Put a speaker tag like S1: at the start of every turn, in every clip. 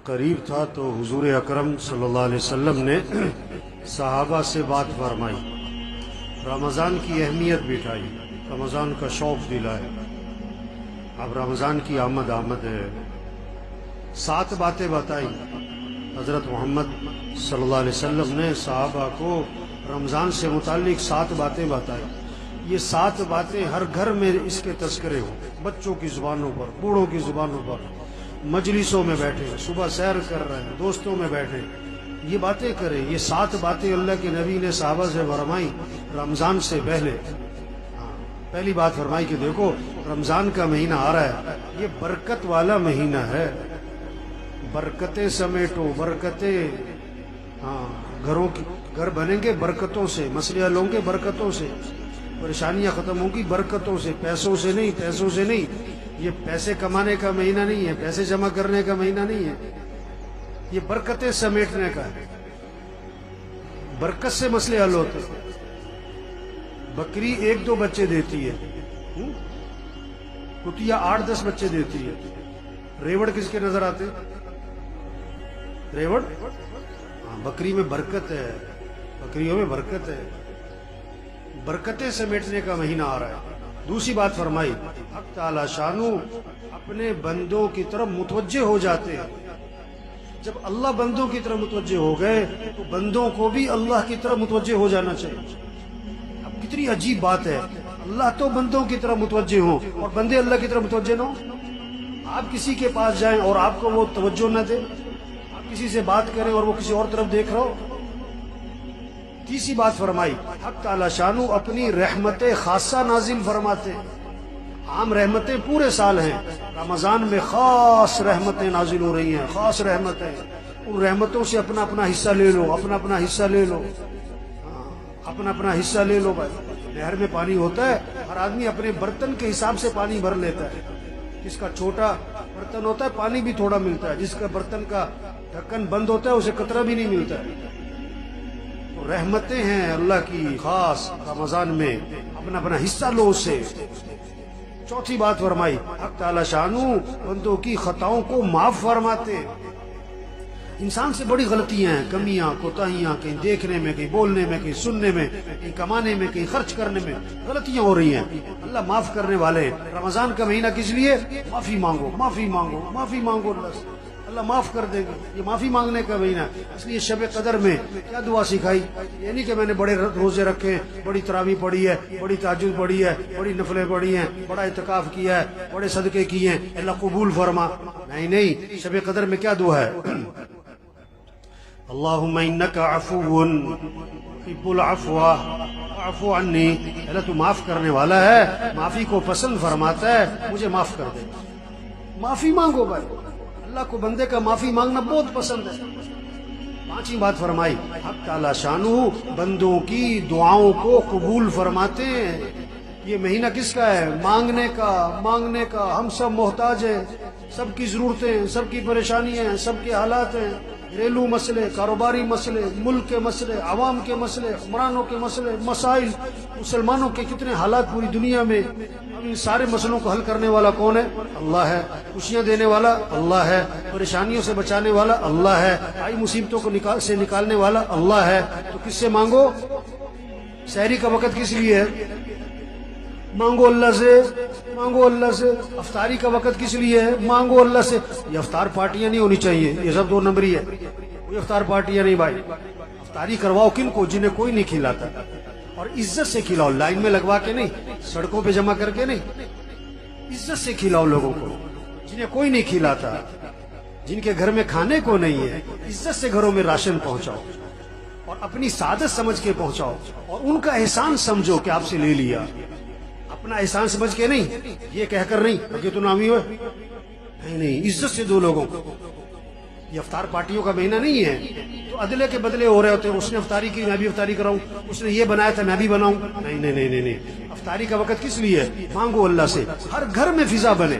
S1: قریب تھا تو حضور اکرم صلی اللہ علیہ وسلم نے صحابہ سے بات فرمائی، رمضان کی اہمیت بٹھائی، رمضان کا شوق دلائے۔ اب رمضان کی آمد ہے، 7 باتیں بتائی حضرت محمد صلی اللہ علیہ وسلم نے صحابہ کو رمضان سے متعلق 7 باتیں بتائی۔ یہ 7 باتیں ہر گھر میں اس کے تذکرے ہوں، بچوں کی زبانوں پر، بوڑھوں کی زبانوں پر، مجلسوں میں بیٹھے، صبح سیر کر رہے ہیں، دوستوں میں بیٹھے، یہ باتیں کریں۔ یہ 7 باتیں اللہ کے نبی نے صحابہ سے فرمائی رمضان سے پہلے۔ پہلی بات فرمائی کہ دیکھو رمضان کا مہینہ آ رہا ہے، یہ برکت والا مہینہ ہے، برکتیں سمیٹو، برکتیں، گھر بنیں گے برکتوں سے، مسئلے حل ہوں گے برکتوں سے، پریشانیاں ختم ہوں گی برکتوں سے، پیسوں سے نہیں۔ یہ پیسے کمانے کا مہینہ نہیں ہے، پیسے جمع کرنے کا مہینہ نہیں ہے، یہ برکتیں سمیٹنے کا ہے، برکت سے مسئلے حل ہوتے۔ بکری 1-2 بچے دیتی ہے، کتیا 8-10 بچے دیتی ہے، ریوڑ کس کے نظر آتے؟ ریوڑ؟ بکری میں برکت ہے، بکریوں میں برکت ہے، برکتیں سمیٹنے کا مہینہ آ رہا ہے۔ دوسری بات فرمائی حق تعالی شانو اپنے بندوں کی طرف متوجہ ہو جاتے ہیں۔ جب اللہ بندوں کی طرف متوجہ ہو گئے تو بندوں کو بھی اللہ کی طرف متوجہ ہو جانا چاہیے۔ اب کتنی عجیب بات ہے، اللہ تو بندوں کی طرف متوجہ ہوں اور بندے اللہ کی طرف متوجہ نہ ہوں۔ آپ کسی کے پاس جائیں اور آپ کو وہ توجہ نہ دے، آپ کسی سے بات کریں اور وہ کسی اور طرف دیکھ رہا ہو۔ تیسری بات فرمائی حق تعالی شانو اپنی رحمت خاصہ نازل فرماتے۔ عام رحمتیں پورے سال ہیں، رمضان میں خاص رحمتیں نازل ہو رہی ہیں، خاص رحمتیں، ان رحمتوں سے اپنا اپنا حصہ لے لو، اپنا حصہ لے لو، اپنا حصہ لے لو۔ بھائی نہر میں پانی ہوتا ہے، ہر آدمی اپنے برتن کے حساب سے پانی بھر لیتا ہے۔ جس کا چھوٹا برتن ہوتا ہے پانی بھی تھوڑا ملتا ہے، جس کا برتن کا ڈھکن بند ہوتا ہے اسے قطرہ بھی نہیں ملتا ہے۔ رحمتیں ہیں اللہ کی خاص رمضان میں، اپنا حصہ لو اس سے۔ چوتھی بات فرمائی حق تعالی شانو بندوں کی خطاؤں کو معاف فرماتے۔ انسان سے بڑی غلطیاں ہیں، کمیاں، کوتاہیاں، کہیں دیکھنے میں، کہیں بولنے میں، کہیں سننے میں، کہیں کمانے میں، کہیں خرچ کرنے میں غلطیاں ہو رہی ہیں۔ اللہ معاف کرنے والے ہیں۔ رمضان کا مہینہ کس لیے؟ معافی مانگو، معافی مانگو، معافی مانگو اللہ سے، اللہ معاف کر دے گا۔ یہ معافی مانگنے کا مہینہ، اس لیے شب قدر میں کیا دعا سکھائی؟ یہ نہیں کہ میں نے بڑے روزے رکھے، بڑی تراویح پڑھی ہے، بڑی تہجد پڑھی ہے، بڑی نفلیں پڑھی ہیں، بڑا اعتکاف کیا ہے، بڑے صدقے کیے ہیں، اللہ قبول فرما۔ نہیں، شب قدر میں کیا دعا ہے؟ اللہم انک عفو تحب العفو فاعف عنی، اللہ تو معاف کرنے والا ہے، معافی کو پسند فرماتا ہے، مجھے معاف کر دے۔ معافی مانگو بھائی، اللہ کو بندے کا معافی مانگنا بہت پسند ہے۔ پانچویں بات فرمائی حق تعالی شانو بندوں کی دعاؤں کو قبول فرماتے ہیں۔ یہ مہینہ کس کا ہے؟ مانگنے کا۔ ہم سب محتاج ہیں، سب کی ضرورتیں، سب کی پریشانیاں، سب کے حالات ہیں، گھریلو مسئلے، کاروباری مسئلے، ملک کے مسئلے، عوام کے مسئلے، حکمرانوں کے مسئلے، مسائل، مسلمانوں کے کتنے حالات پوری دنیا میں۔ اب ان سارے مسئلوں کو حل کرنے والا کون ہے؟ اللہ ہے۔ خوشیاں دینے والا اللہ ہے، پریشانیوں سے بچانے والا اللہ ہے، آئی مصیبتوں کو سے نکالنے والا اللہ ہے۔ تو کس سے مانگو؟ سحری کا وقت کس لیے ہے؟ مانگو اللہ سے، مانگو اللہ سے۔ افطاری کا وقت کس لیے ہے؟ مانگو اللہ سے۔ یہ افطار پارٹیاں نہیں ہونی چاہیے، یہ سب 2 نمبری ہے، کوئی افطار پارٹیاں نہیں بھائی۔ افطاری کرواؤ کن کو؟ جنہیں کوئی نہیں کھلاتا، اور عزت سے کھلاؤ، لائن میں لگوا کے نہیں، سڑکوں پہ جمع کر کے نہیں، عزت سے کھلاؤ لوگوں کو، جنہیں کوئی نہیں کھلاتا، جن کے گھر میں کھانے کو نہیں ہے، عزت سے گھروں میں راشن پہنچاؤ اور اپنی سعادت سمجھ کے پہنچاؤ، اور ان کا احسان سمجھو کہ آپ سے لے لیا، اپنا احسان سمجھ کے نہیں، یہ کہہ کر نہیں کہ تو نامی ہوئے، نہیں، عزت سے دو لوگوں کو۔ یہ افطار پارٹیوں کا مہینہ نہیں ہے تو عدلے کے بدلے ہو رہے ہوتے ہیں، اس نے افطاری کی میں بھی افطاری کراؤں، اس نے یہ بنایا تھا میں بھی بناؤں، نہیں۔ افطاری کا وقت کس لیے؟ مانگو اللہ سے، ہر گھر میں فضا بنے،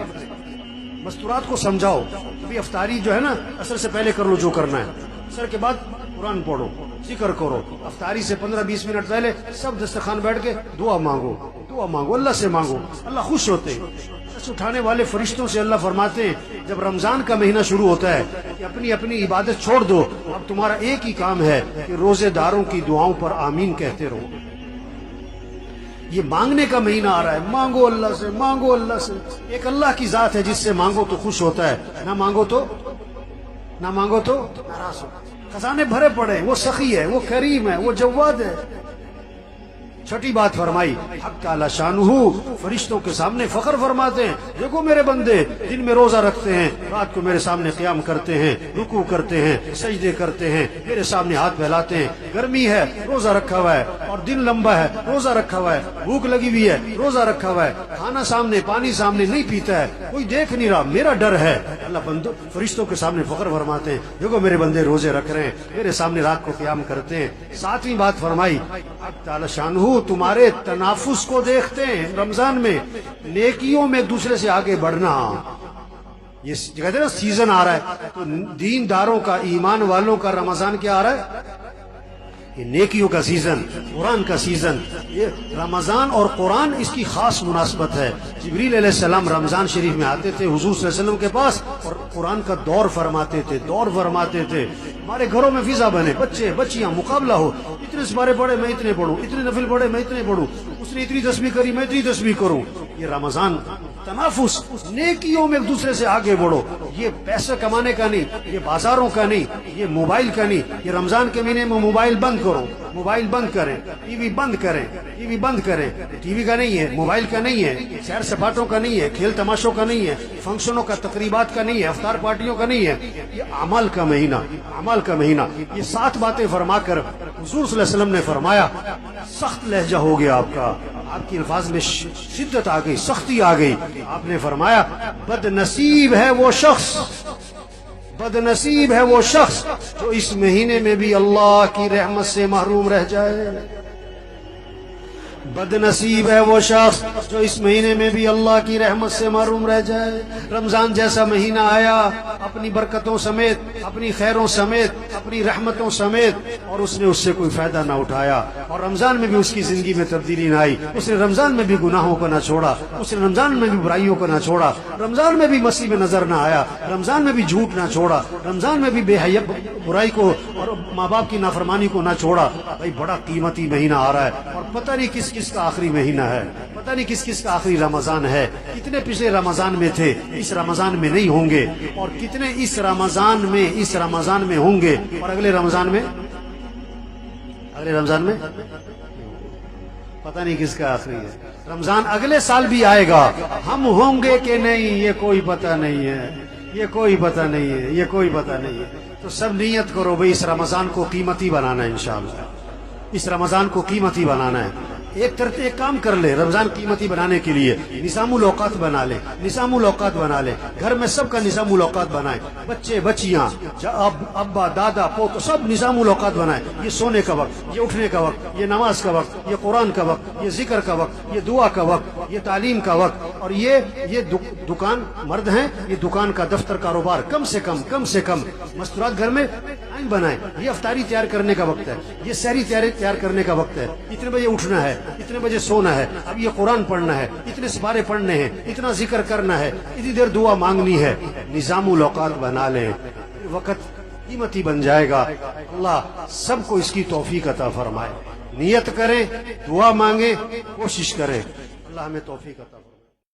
S1: مستورات کو سمجھاؤ۔ ابھی افطاری جو ہے نا، عصر سے پہلے کر لو جو کرنا ہے، عصر کے بعد قرآن پڑھو، ذکر کرو. افطاری سے 15-20 منٹ پہلے سب دسترخوان بیٹھ کے دعا مانگو, دعا مانگو, اللہ سے مانگو. اللہ خوش ہوتے ہیں. دست اٹھانے والے فرشتوں سے اللہ فرماتے ہیں جب رمضان کا مہینہ شروع ہوتا ہے کہ اپنی اپنی عبادت چھوڑ دو, اب تمہارا ایک ہی کام ہے کہ روزے داروں کی دعاؤں پر آمین کہتے رہو. یہ مانگنے کا مہینہ آ رہا ہے, مانگو اللہ سے, مانگو اللہ سے. ایک اللہ کی ذات ہے جس سے مانگو تو خوش ہوتا ہے, نہ مانگو تو ناراض ہو. خزانے بھرے پڑے, وہ سخی ہے, وہ کریم ہے, وہ جواد ہے. چھٹی بات فرمائی, حق تعالی شانہ فرشتوں کے سامنے فخر فرماتے ہیں, دیکھو میرے بندے دن میں روزہ رکھتے ہیں, رات کو میرے سامنے قیام کرتے ہیں, رکوع کرتے ہیں, سجدے کرتے ہیں, میرے سامنے ہاتھ پھیلاتے ہیں. گرمی ہے روزہ رکھا ہوا ہے, اور دن لمبا ہے روزہ رکھا ہوا ہے, بھوک لگی ہوئی ہے روزہ رکھا ہوا ہے, کھانا سامنے پانی سامنے نہیں پیتا ہے, کوئی دیکھ نہیں رہا, میرا ڈر ہے. اللہ بندوں فرشتوں کے سامنے فخر فرماتے ہیں, دیکھو میرے بندے روزے رکھ رہے ہیں, میرے سامنے رات کو قیام کرتے ہیں. ساتویں بات فرمائی, حق تعالی شانہ تمہارے تنافس کو دیکھتے ہیں رمضان میں, نیکیوں میں ایک دوسرے سے آگے بڑھنا. یہ کہتے ہیں نا سیزن آ رہا ہے, تو دین داروں کا, ایمان والوں کا رمضان کیا آ رہا ہے؟ یہ نیکیوں کا سیزن, قرآن کا سیزن. یہ رمضان اور قرآن اس کی خاص مناسبت ہے. جبریل علیہ السلام رمضان شریف میں آتے تھے حضور صلی اللہ علیہ وسلم کے پاس, اور قرآن کا دور فرماتے تھے. ہمارے گھروں میں فضا بنے, بچے بچیاں مقابلہ ہو, اتنے سپارے پڑھے میں اتنے پڑھوں, اتنے نفل پڑھے میں اتنے پڑھوں, اس نے اتنی تسبیح کری میں اتنی تسبیح کروں. یہ رمضان تنافس, نیکیوں میں ایک دوسرے سے آگے بڑھو. یہ پیسے کمانے کا نہیں, یہ بازاروں کا نہیں, یہ موبائل کا نہیں. یہ رمضان کے مہینے میں موبائل بند کرو, موبائل بند کریں, ٹی وی بند کریں, ٹی وی بند کریں. ٹی وی کا نہیں ہے, موبائل کا نہیں ہے, سیر سپاٹوں کا نہیں ہے, کھیل تماشوں کا نہیں ہے, فنکشنوں کا, تقریبات کا نہیں ہے, افطار پارٹیوں کا نہیں ہے. یہ اعمال کا مہینہ, اعمال کا مہینہ. یہ 7 باتیں فرما کر حضور صلی اللہ علیہ وسلم نے فرمایا سخت لہجہ ہو گیا آپ کا, آپ کی الفاظ میں شدت آ گئی, سختی آ گئی. آپ نے فرمایا بد نصیب ہے وہ شخص, بد نصیب ہے وہ شخص جو اس مہینے میں بھی اللہ کی رحمت سے محروم رہ جائے. بد نصیب ہے وہ شخص جو اس مہینے میں بھی اللہ کی رحمت سے محروم رہ جائے. رمضان جیسا مہینہ آیا اپنی برکتوں سمیت, اپنی خیروں سمیت, اپنی رحمتوں سمیت, اور اس نے اس سے کوئی فائدہ نہ اٹھایا, اور رمضان میں بھی اس کی زندگی میں تبدیلی نہ آئی. اس نے رمضان میں بھی گناہوں کو نہ چھوڑا, اس نے رمضان میں بھی برائیوں کو نہ چھوڑا, رمضان میں بھی مسیح میں نظر نہ آیا, رمضان میں بھی جھوٹ نہ چھوڑا, رمضان میں بھی بے حیا برائی کو اور ماں باپ کی نافرمانی کو نہ چھوڑا. بھائی بڑا قیمتی مہینہ آ رہا ہے, اور پتہ نہیں کس کس کا آخری مہینہ ہے, پتہ نہیں کس کس کا آخری رمضان ہے. کتنے پچھلے رمضان میں تھے, اس رمضان میں نہیں ہوں گے, اور کتنے اس رمضان میں ہوں گے, اور اگلے رمضان میں پتہ نہیں کس کا آخری ہے. رمضان اگلے سال بھی آئے گا, ہم ہوں گے کہ نہیں یہ کوئی پتہ نہیں ہے, یہ کوئی پتہ نہیں ہے, یہ کوئی پتہ نہیں ہے. تو سب نیت کرو بھئی اس رمضان کو قیمتی بنانا ہے, انشاءاللہ اس رمضان کو قیمتی بنانا ہے. ایک کام کر لے رمضان قیمتی بنانے کے لیے, نظام الاوقات بنا لے, نظام الاوقات بنا لے. گھر میں سب کا نظام الاوقات بنائے, بچے بچیاں, ابا دادا پوت, سب نظام الاوقات بنائے. یہ سونے کا وقت, یہ اٹھنے کا وقت, یہ نماز کا وقت, یہ قرآن کا وقت, یہ ذکر کا وقت, یہ دعا کا وقت, یہ تعلیم کا وقت, اور یہ دکان مرد ہیں, یہ دکان کا دفتر کاروبار کم سے کم مستورات گھر میں بنائیں. یہ افطاری تیار کرنے کا وقت ہے, یہ سحری تیار کرنے کا وقت ہے. اتنے بجے اٹھنا ہے, اتنے بجے سونا ہے, اب یہ قرآن پڑھنا ہے, اتنے سپارے پڑھنے ہیں, اتنا ذکر کرنا ہے, اتنی دیر دعا مانگنی ہے. نظام الاوقات بنا لیں, وقت قیمتی بن جائے گا. اللہ سب کو اس کی توفیق عطا فرمائے. نیت کریں, دعا مانگیں, کوشش کریں. اللہ ہمیں توفیق عطا فرمائے.